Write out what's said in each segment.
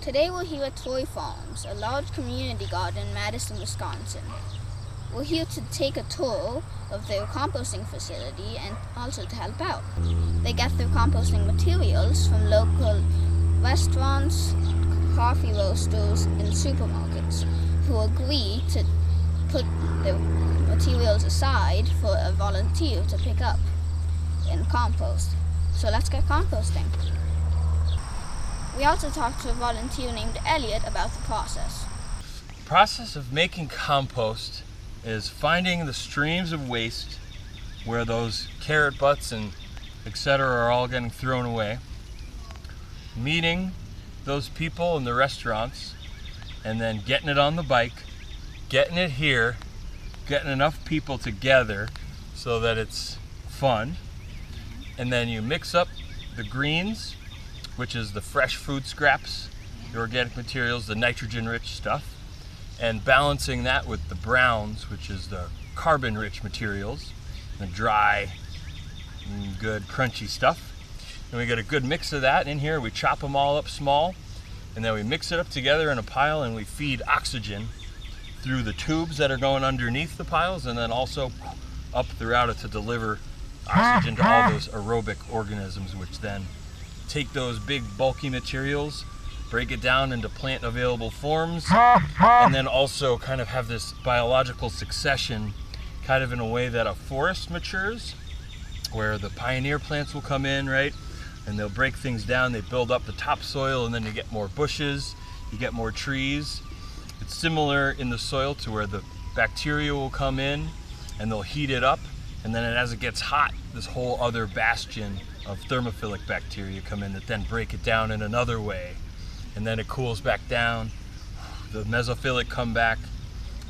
Today we're here at Toy Farms, a large community garden in Madison, Wisconsin. We're here to take a tour of their composting facility and also to help out. They get their composting materials from local restaurants, coffee roasters, and supermarkets who agree to put their materials aside for a volunteer to pick up and compost. So let's get composting. We also talked to a volunteer named Elliot about the process. The process of making compost is finding the streams of waste where those carrot butts and etc. are all getting thrown away, meeting those people in the restaurants, and then getting it on the bike, getting it here, getting enough people together so that it's fun, and then you mix up the greens, which is the fresh food scraps, the organic materials, the nitrogen-rich stuff, and balancing that with the browns, which is the carbon-rich materials, the dry, good, crunchy stuff. And we get a good mix of that in here. We chop them all up small, and then we mix it up together in a pile, and we feed oxygen through the tubes that are going underneath the piles, and then also up throughout it to deliver oxygen to all those aerobic organisms, which then take those big bulky materials, break it down into plant available forms, and then also kind of have this biological succession kind of in a way that a forest matures, where the pioneer plants will come in, right? And they'll break things down, they build up the topsoil, and then you get more bushes, you get more trees. It's similar in the soil to where the bacteria will come in and they'll heat it up, and then as it gets hot, this whole other bastion of thermophilic bacteria come in that then break it down in another way, and then it cools back down, the mesophilic come back,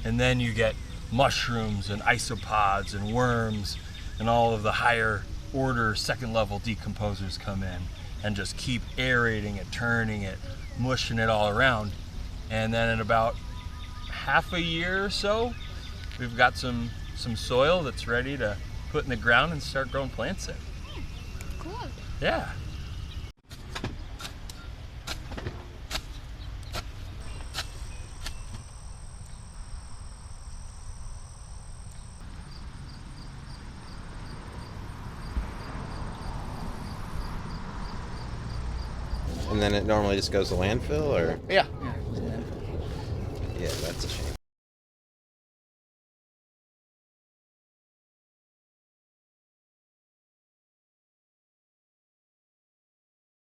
and then you get mushrooms and isopods and worms and all of the higher order second level decomposers come in and just keep aerating it, turning it, mushing it all around. And then in about half a year or so, we've got some soil that's ready to put in the ground and start growing plants in. Cool. Yeah. And then it normally just goes to landfill, or? Yeah. Yeah, that's a shame.